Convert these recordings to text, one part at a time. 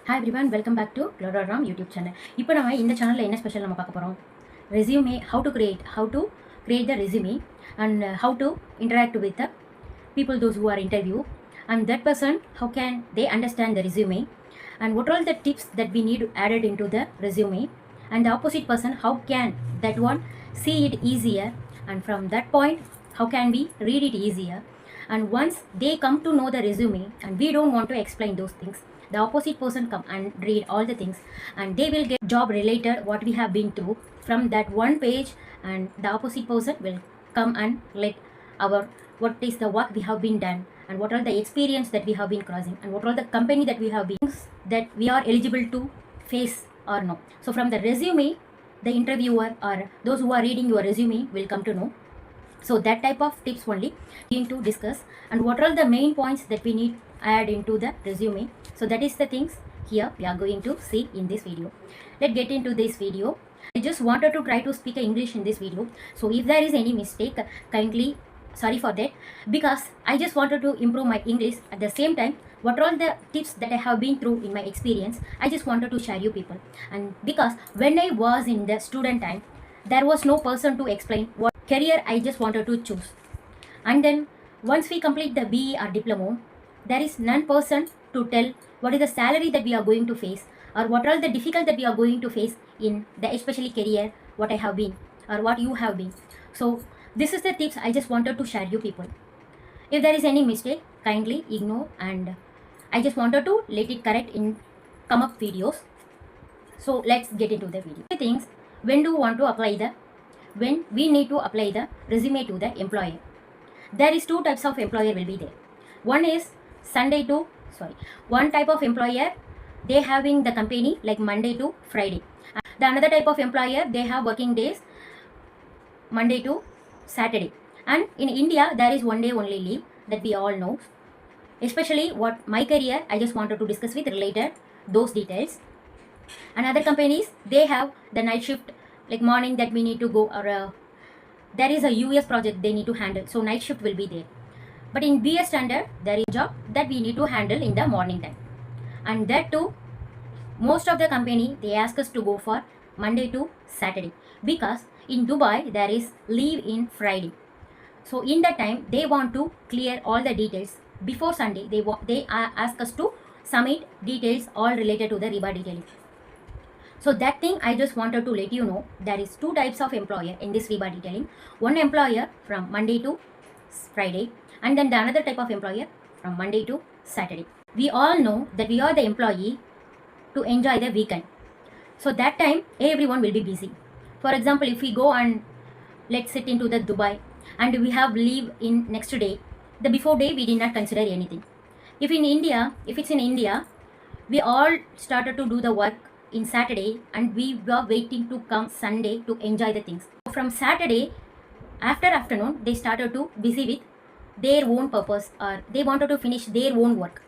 Hi everyone, welcome back to Glodaram YouTube channel. இப்போ நம்ம இந்த சேனல்ல என்ன ஸ்பெஷல் நம்ம பார்க்க போறோம்? Resume, how to create the resume and how to interact with the people those who are interview and that person how can they understand the resume and what are all the tips that we need added into the resume and the opposite person how can that one see it easier and from that point how can we read it easier and once they come to know the resume and we don't want to explain those things the opposite person come and read all the things and they will get job related what we have been through from that one page and the opposite person will come and let our what is the work we have been done and what are the experience that we have been crossing and what are the company that we have been that we are eligible to face or no. So from the resume the interviewer or those who are reading your resume will come to know. So that type of tips only need to discuss and what are the main points that we need add into the resume. So that is the things here we are going to see in this video. Let's get into this video. I just wanted to try to speak English in this video. So if there is any mistake, kindly sorry for that because I just wanted to improve my English at the same time what are all the tips that I have been through in my experience I just wanted to share you people and because when I was in the student time there was no person to explain what career I just wanted to choose and then once we complete the BE or diploma there is none person to tell what is the salary that we are going to face or what are the difficult that we are going to face in the especially career what I have been or what you have been. So this is the tips I just wanted to share you people. If there is any mistake kindly ignore and I just wanted to let it correct in come up videos. So let's get into the video. Things when do you want to apply the when we need to apply the resume to the employer. There is two types of employer will be there. One is one type of employer they having the company like Monday to Friday. The another type of employer they have working days Monday to Saturday. And in India there is one day only leave that we all know. Especially what my career I just wanted to discuss with related those details. And other companies they have the night shift like morning that we need to go or there is a US project they need to handle so night shift will be there. But in BS standard there is a job that we need to handle in the morning time and that too most of the company they ask us to go for Monday to Saturday because in Dubai there is leave in Friday. So in that time they want to clear all the details before Sunday they ask us to submit details all related to the riba detailing. So that thing I just wanted to let you know there is two types of employer in this riba detailing. One employer from Monday to Friday and then the another type of employer from Monday to Saturday. We all know that we are the employee to enjoy the weekend. So that time everyone will be busy. For example, if we go and let's sit into the Dubai and we have leave in next day, the before day we did not consider anything. If it's in India, we all started to do the work in Saturday and we were waiting to come Sunday to enjoy the things. From Saturday, after afternoon, they started to busy with their own purpose or they wanted to finish their own work.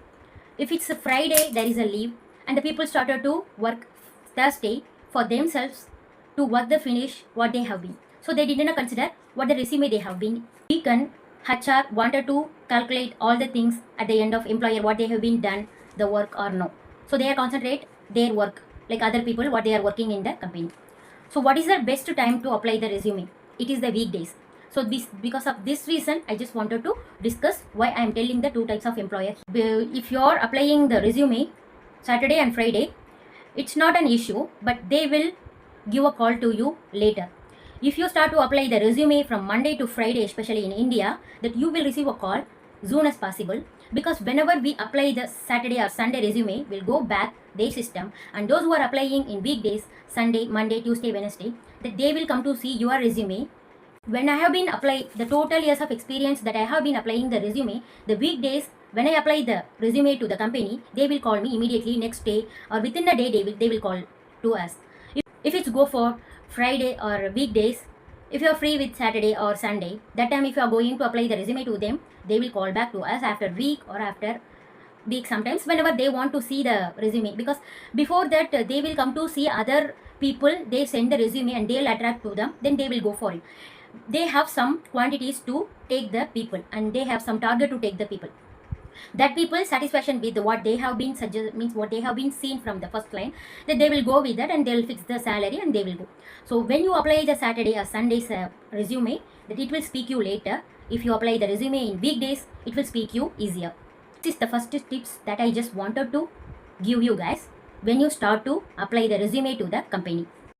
If it's a Friday, there is a leave and the people started to work Thursday for themselves to work the finish what they have been. So they did not consider what the resume they have been. Weekend, HR wanted to calculate all the things at the end of employer what they have been done the work or no. So they are concentrate their work like other people what they are working in the company. So what is the best time to apply the resume? It is the weekdays. So because of this reason I just wanted to discuss why I am telling the two types of employer. If you are applying the resume Saturday and Friday it's not an issue but they will give a call to you later. If you start to apply the resume from Monday to Friday especially in India that you will receive a call soon as possible because whenever we apply the Saturday or Sunday resume we'll go back their system and those who are applying in weekdays Sunday, Monday, Tuesday, Wednesday that they will come to see your resume. When I have been applying the total years of experience that I have been applying the resume, the weekdays when I apply the resume to the company, they will call me immediately next day or within a day they will call to us. If it's go for Friday or weekdays, if you are free with Saturday or Sunday, that time if you are going to apply the resume to them, they will call back to us after week or after week sometimes whenever they want to see the resume because before that they will come to see other people they send the resume and they'll attract to them then they will go for it. They have some quantities to take the people and they have some target to take the people. That people satisfaction with what they have been suggest means what they have been seen from the first line, that they will go with that and they will fix the salary and they will go. So when you apply the Saturday or Sunday's resume, that it will speak you later. If you apply the resume in weekdays, it will speak you easier. This is the first tips that I just wanted to give you guys when you start to apply the resume to the company.